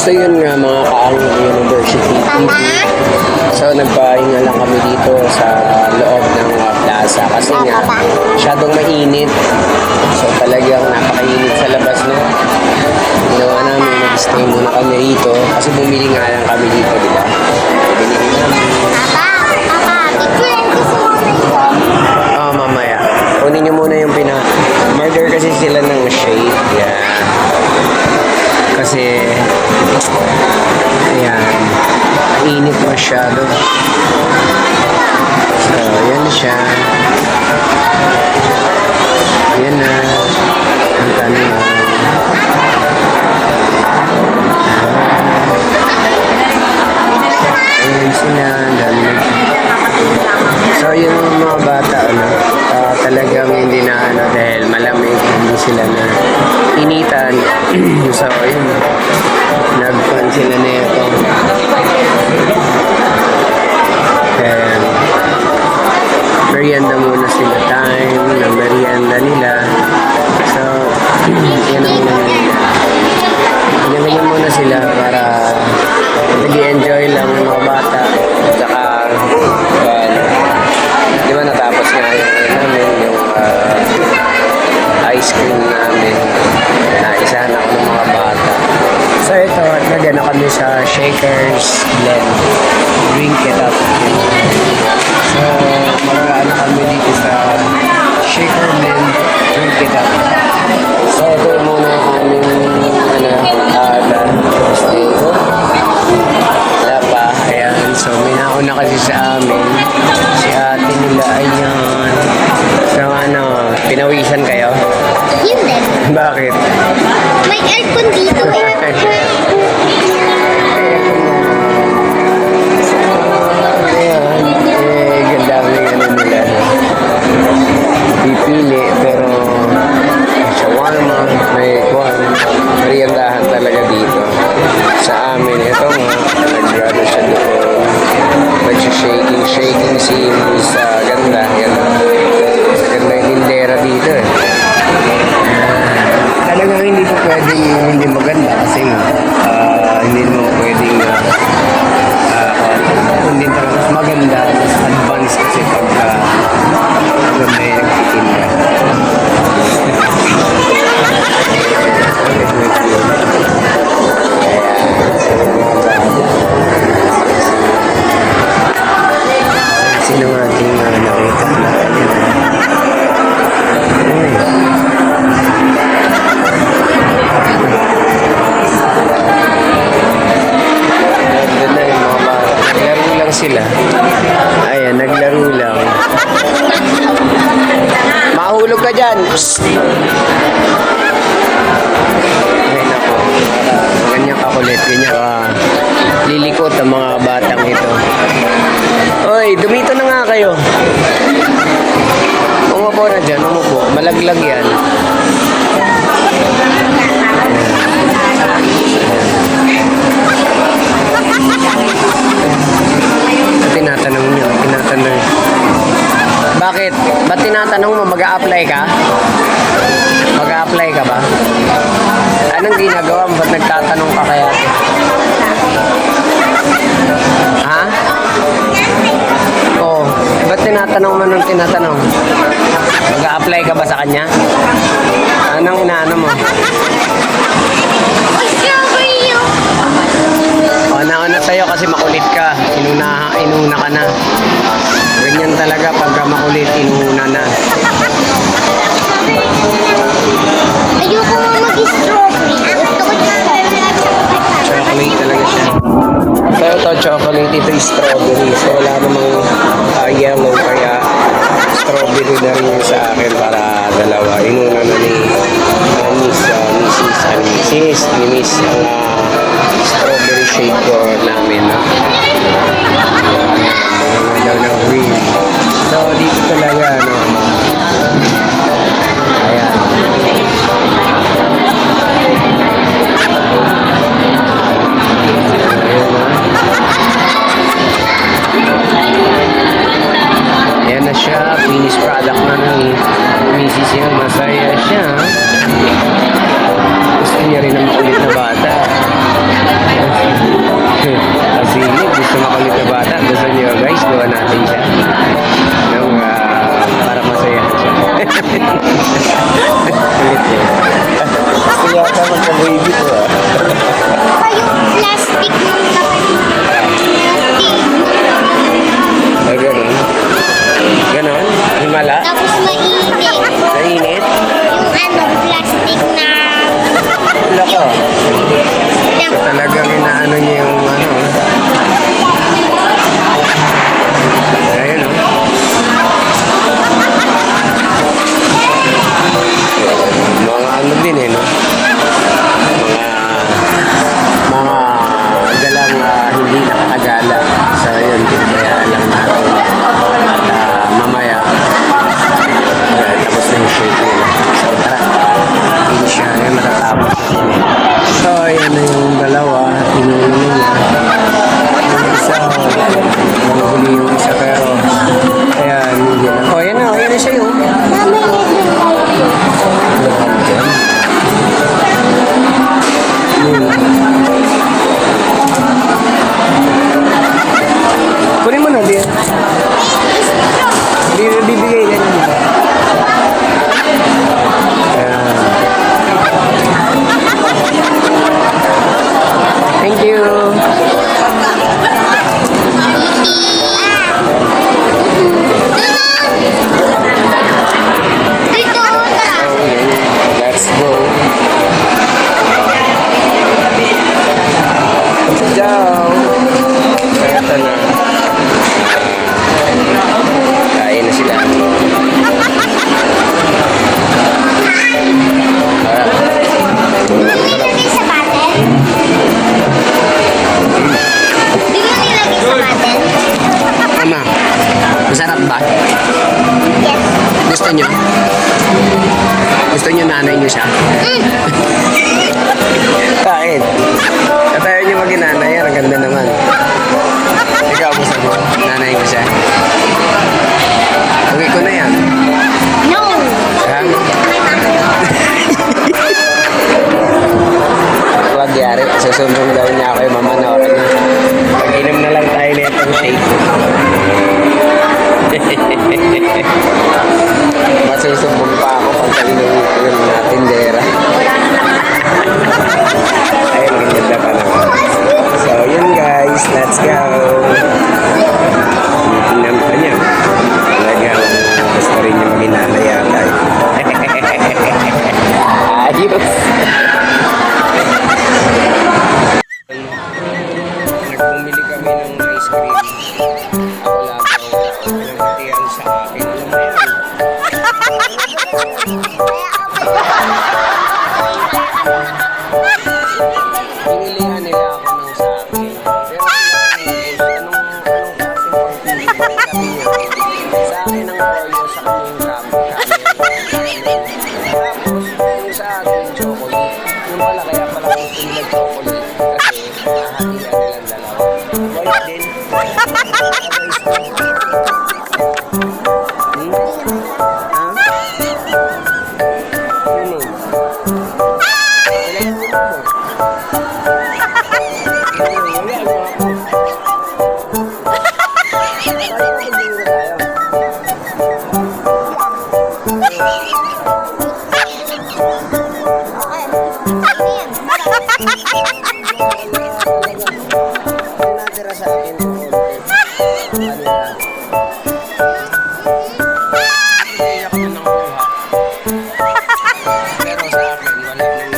So yun nga mga kaangin University TV. So nagpahinga lang kami dito sa loob ng plaza kasi nga masyadong mainit. So talagang napakainit sa labas, no? Ginawa namin, nag-stay muna kami rito kasi bumili nga lang kami dito, di ba? Binili namin. Mamaya. Kunin nyo muna yung murder kasi sila ng shade. Yan. Kasi ayan, mainit masyado. So, yan siya. Yan na. Ang tanong. Ayan sila. Dami. So, yung mga bata, talagang hindi na dahil malamig, hindi sila na initan. So, yun. Nagpan sila na ito. And merienda muna sila time na merienda nila. So, yan ang ganyan muna sila para nag-enjoy lang ng mga bata. At saka, di ba natapos nga namin yung ice cream namin. Naisahan ako ng mga bata. So ito, nagana kami sa Shakers Blend. Drink it up. So mag-aana kami dito sa Shaker Blend. Drink it up. So ito muna ang aming dito. Wala pa. Ayan. So may nauna kasi sa amin. Si ate nila. Ayan. So pinawisan kayo? Hindi. Bakit? May aircon dito eh. Ayan. Gandaming nila. Pipili, pero shawarma, may meriendahan talaga dito. Sa amin, ito nga, nag-grado siya doon. Nag-shaking si ganda. Yan. Sa ganda yung lindera dito eh. Talagang hindi po pwedeng hindi maganda kasi hindi mo pwedeng hindi talaga mas maganda, mas advanced kasi pagka maganda yung nagtitinda. Sino nga ating nakita natin? Sila. Ayan, naglaro lang. Mahulog ka dyan. Psst. Ayan ako. Ganyan kakulit. Ganyan ka lilikot ang mga batang ito. Oy, dumito na nga kayo. Umupo na dyan, umupo. Malaglag yan. Tinatanong nyo, tinatanong. Bakit? Ba't tinatanong mo, mag-a-apply ka? Mag-a-apply ka ba? Anong ginagawa mo? Ba't nagtatanong ka kaya? Ha? Oo. Ba't tinatanong mo nung tinatanong? Mag-a-apply ka ba sa kanya? Anong inaano mo? Nauna sa'yo kasi makulit ka. Inuna ka na. Ganyan talaga pagka makulit, inuna na. Ayoko nga mag-strawberry. Gusto ko chocolate talaga siya. So ito chocolate, ito strawberry. So wala namang yellow kaya strawberry na rin sa akin para dalawa. Inuna na ni Miss strawberry shake ko namin. Daw ng green. So dito talaga ayan. Ayan na siya, finished product na ng Mrs. Yang. Masaya siya. Gusto niya rin ang makulit na bata. Thank you. Dito, tara. Okay, let's go. Let's go. Ito na. Kain na sila. Di mo nilagay sa bottle? Di mo nilagay sa bottle? Ama, masarap ba? Yes. Gusto nyo? Gusto nyo nanay nyo siya? Kain. Katayo nyo mag-inanay yan. Ang ganda naman. Ikaw, gusto mo? Nanay mo siya? Uwi ko na yan. No. Ha? Wag yari. Susumbong daw niya ako yung mamanorin na. Pag-inom na lang tayo na itong shake. Masusumbong pa ako pag inuwi ko yung tindera. Ayun, ganda pa naman. So, yun guys. Let's go. Tingnan pa niya. Talagang gusto rin niya mag-inanay yata. Ayos. Nagpumili kami ng ice cream. Ako lang ang pinagkatiyan sa akin. Alam mo yan. Pinilihan nila ako ng sa akin. Pero anong klaseng pagpili? Sabi niya, sa akin ang Oreo, sa kaming Tapos, yung sa akin, chocolate. Yung pala, kaya pala gusto nila chocolate. Kasi, hahatian nilang dalawa. Wala din. Ha? Ano? Kailan mo mo? Wala mo ako. Kaya ko din tayo. Natira sa akin yung konti. Ano na? Hindi ako nang nakuha. Pero sa akin, wala nang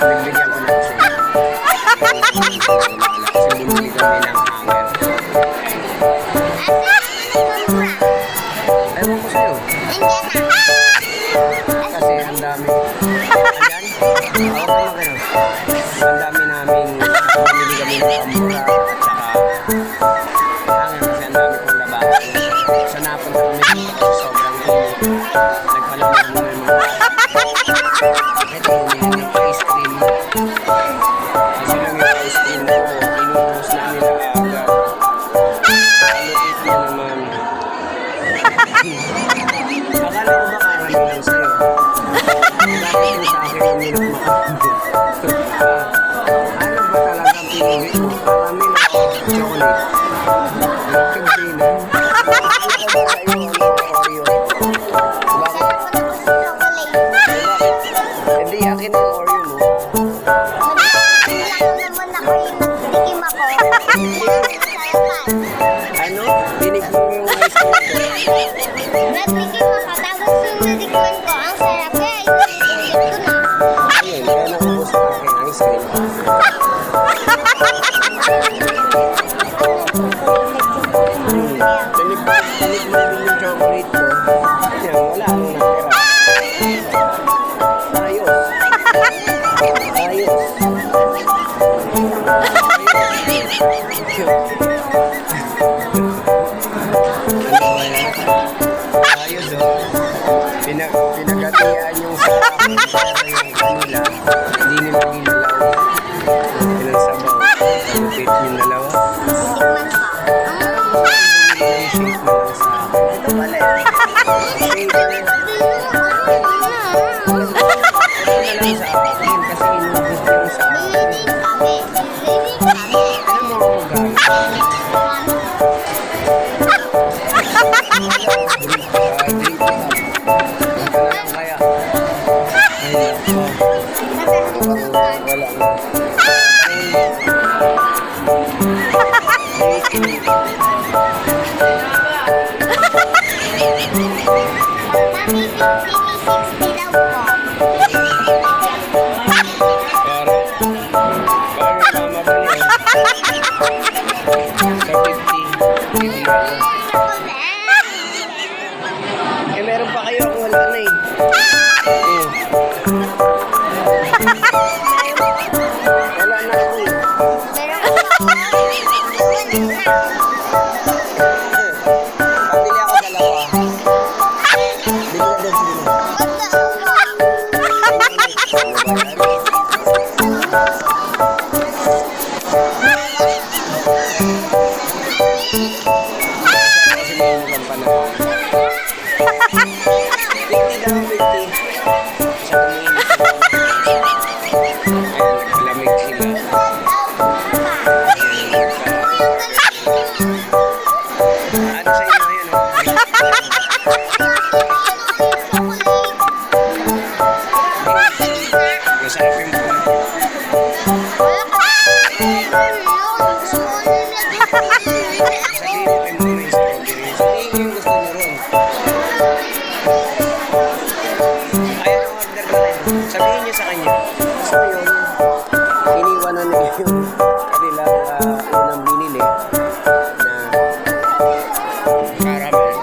nagbigyan ko lang siya. Kasi bumili kami ng hanger. Ewan ko sa'yo. Kasi ang dami. Ayan. Okay lang kayo. Ang dami namin bumili kami ng pamura at saka hangin kasi ang dami kong labahan. So napunta kami dito kasi sobrang init. Nagpalamig muna yung mga ito bumili ng ice cream. Kasi lang yung ice cream ko, inuubos na nila agad. Alupit na naman. Akala ko ba karami lang sa'yo? Bakit yung sa akin ang nilok makambo? Ano ba talaga ang pinili mo? Karami lang ako chocolate. Kasi na. Akala ko ba sa'yo ang Oreo? Bakit? Hindi, akin na yung Oreo mo. Ano? Dinig mo yung ice cream ko. Ayun, kaya nakubos sa akin ice cream. Dinig mo din yung chocolate ko. Yan, wala nang natira. Ayos. Ayos. Ayos oh. Pinagatian yung sa akin para yung kanila. Hindi nila ginalaw. Pinagsabaw. Lupit yung dalawa. Yung shape na lang sa akin. Ito pala eh. Drink na lang. Kaya. Ay, wala na. Mami, 50, 60 daw po. Parang mamabali. Sa 50. Eh, meron pa kayo kung wala na eh. Wala na ako eh. Pabili ako dalawa. Bili na din sila. Kasi may inuman pa na. 50 daw, 50. Sa umiinit sila. Ayan, malamig sila. Ano sa inyo yun? Masarap yung po. Sabihin natin muna yung strawberry. Sabihin ko yung gusto nyo ron. Ayaw ang order na rin. Sabihin nyo sa kanya. So yun, iniwan na nila yung kanilang unang binili na caramel.